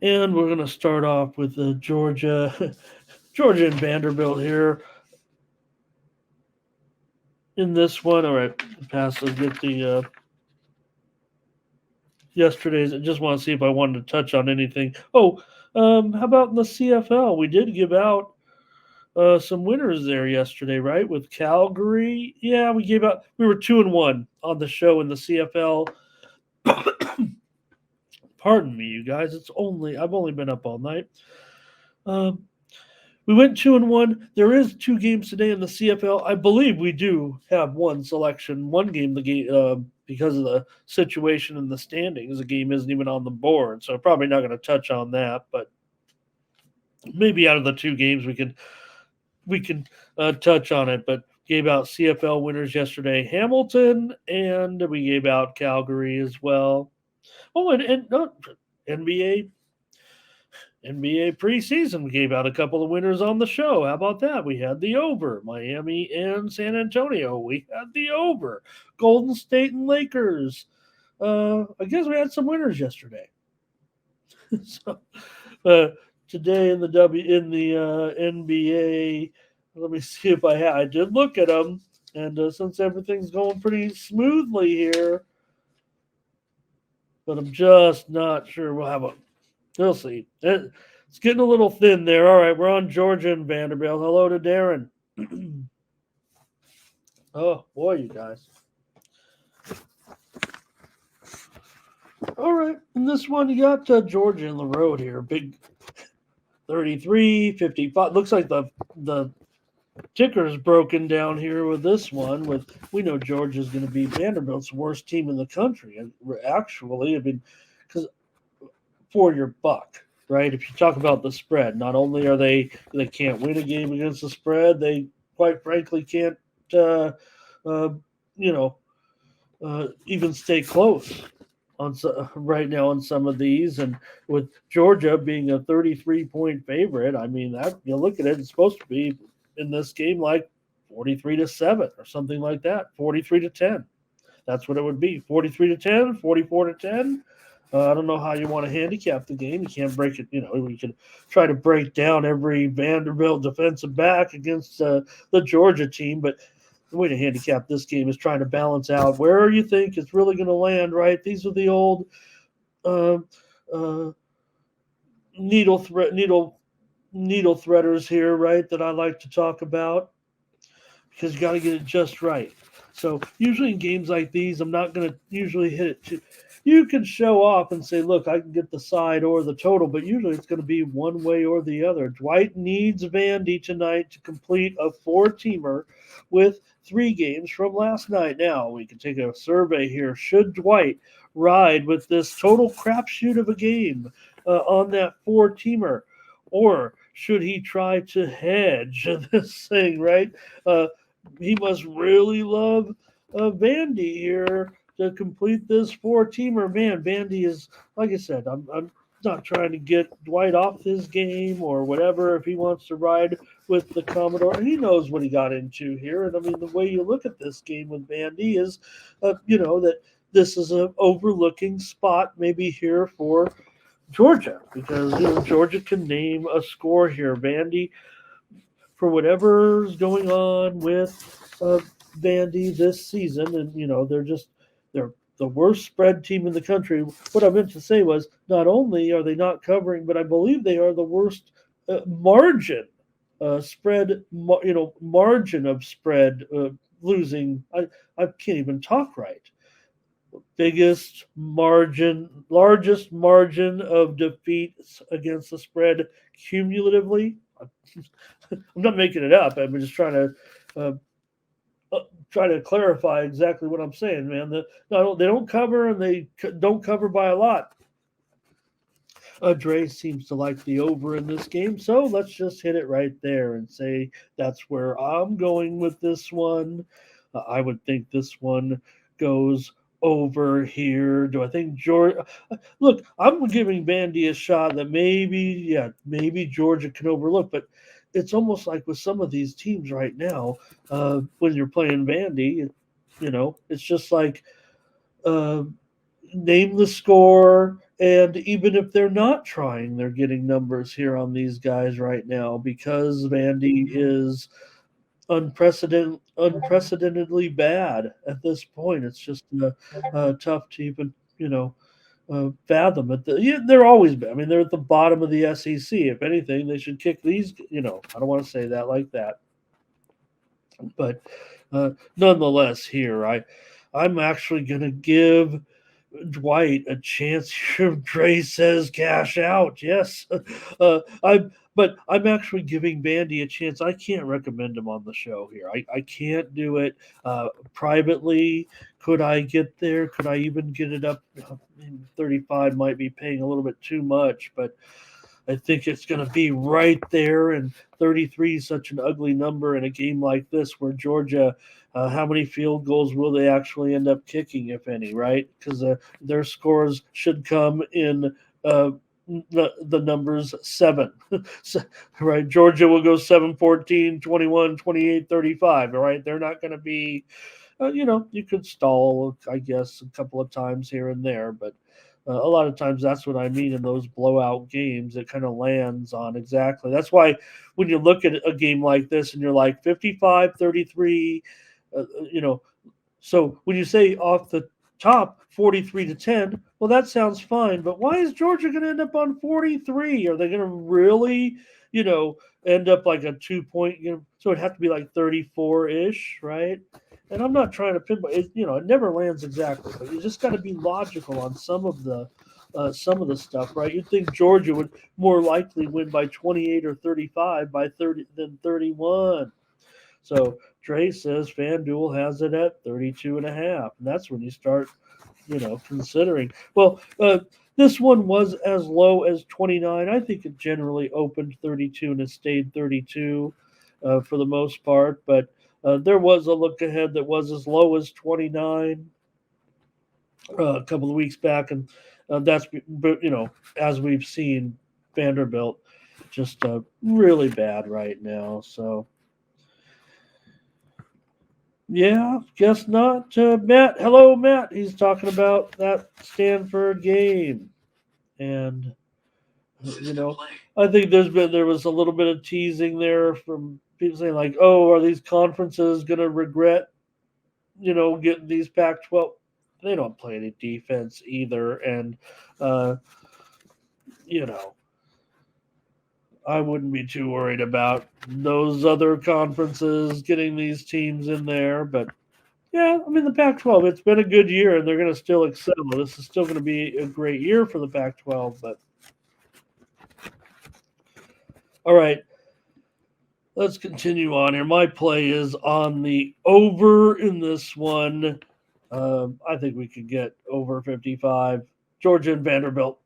And we're going to start off with the Georgia, Georgia and Vanderbilt here in this one. All right, pass. Let's get the yesterday's. I just want to see if I wanted to touch on anything. Oh, how about in the CFL? We did give out some winners there yesterday, right? With Calgary. Yeah, we gave out. We were 2-1 on the show in the CFL. Pardon me, you guys. I've only been up all night. Um, we went 2-1. There is two games today in the CFL. I believe we do have one game. The game because of the situation in the standings, the game isn't even on the board, so probably not going to touch on that. But maybe out of the two games, we can touch on it. But gave out CFL winners yesterday, Hamilton, and we gave out Calgary as well. Oh, and NBA NBA preseason. We gave out a couple of winners on the show. How about that? We had the over. Miami and San Antonio. We had the over. Golden State and Lakers. I guess we had some winners yesterday. so uh, today in the NBA, let me see if I did look at them, and since everything's going pretty smoothly here, but I'm just not sure we'll have a. We'll see. It's getting a little thin there. All right, we're on Georgia and Vanderbilt. Hello to Darren. Oh boy, you guys. All right, in this one you got Georgia in the road here. Big 33-55. Looks like the ticker's broken down here with this one. We know Georgia's going to be Vanderbilt's worst team in the country. And actually, I mean, because for your buck, right? If you talk about the spread, not only are they can't win a game against the spread, they quite frankly can't, uh, you know, even stay close right now on some of these. And with Georgia being a 33-point favorite, I mean that you look at it, it's supposed to be in this game like 43-7 or something like that, 43-10. That's what it would be, 43-10, 44-10. I don't know how you want to handicap the game. You can't break it. We can try to break down every Vanderbilt defensive back against the Georgia team, but the way to handicap this game is trying to balance out where you think it's really going to land. Right? These are the old uh, uh, needle threaders here, right? That I like to talk about because you got to get it just right. So usually in games like these, I'm not going to usually hit it too. You can show off and say, look, I can get the side or the total, but usually it's going to be one way or the other. Dwight needs Vandy tonight to complete a four-teamer with three games from last night. Now, we can take a survey here. Should Dwight ride with this total crapshoot of a game on that four-teamer? Or should he try to hedge this thing, right? He must really love Vandy here to complete this four-teamer. Man, Vandy is, like I said, I'm not trying to get Dwight off his game or whatever if he wants to ride with the Commodore. He knows what he got into here. And I mean, the way you look at this game with Vandy is, that this is an overlooking spot maybe here for Georgia because Georgia can name a score here. Vandy, for whatever's going on with Vandy this season, and they're the worst spread team in the country. What I meant to say was not only are they not covering, but I believe they are the worst margin spread. Margin of spread losing. I can't even talk right. Largest margin of defeats against the spread cumulatively. I'm not making it up. I'm just uh, trying to clarify exactly what I'm saying, man. They don't cover, and they don't cover by a lot. Dre seems to like the over in this game, so let's just hit it right there and say that's where I'm going with this one. I would think this one goes over here. Do I think Georgia? Look, I'm giving Vandy a shot that maybe Georgia can overlook, but it's almost like with some of these teams right now, when you're playing Vandy, it's just like uh, name the score And even if they're not trying, they're getting numbers here on these guys right now because Vandy is unprecedentedly bad at this point. It's just tough to even fathom it. Yeah, they're always bad. I mean, they're at the bottom of the SEC. If anything, they should kick these. I don't want to say that like that, but nonetheless, here I'm actually going to give Dwight a chance here. Dre says cash out. Yes, I'm actually giving Vandy a chance. I can't recommend him on the show here. I can't do it privately. Could I get there? Could I even get it up? 35 might be paying a little bit too much, but I think it's going to be right there. And 33 is such an ugly number in a game like this where Georgia, how many field goals will they actually end up kicking, if any, right? Because their scores should come in the numbers 7. So, right? Georgia will go 7, 14, 21, 28, 35. All right. They're not going to be, you could stall, I guess, a couple of times here and there, but a lot of times that's what I mean in those blowout games. It kind of lands on exactly. That's why when you look at a game like this and you're like 55, 33, you know, so when you say off the top 43-10, well, that sounds fine. But why is Georgia going to end up on 43? Are they going to really, you know, end up like a 2 point? So it'd have to be like 34 ish, right? And I'm not trying to pinpoint it. It never lands exactly, but you just got to be logical on some of the stuff, right? You'd think Georgia would more likely win by 28 or 35 by 30 than 31. So Dre says FanDuel has it at 32 and a half. And that's when you start, considering. Well, this one was as low as 29. I think it generally opened 32 and it stayed 32 for the most part. But there was a look ahead that was as low as 29 a couple of weeks back. And that's, as we've seen, Vanderbilt just really bad right now. So, yeah, guess not. Matt, hello, Matt. He's talking about that Stanford game, and I think there was a little bit of teasing there from people saying like, "Oh, are these conferences going to regret, getting these Pac-12?" They don't play any defense either, and uh, you know, I wouldn't be too worried about those other conferences getting these teams in there, but yeah, I mean the Pac-12. It's been a good year, and they're going to still excel. This is still going to be a great year for the Pac-12. But all right, let's continue on here. My play is on the over in this one. I think we could get over 55. Georgia and Vanderbilt.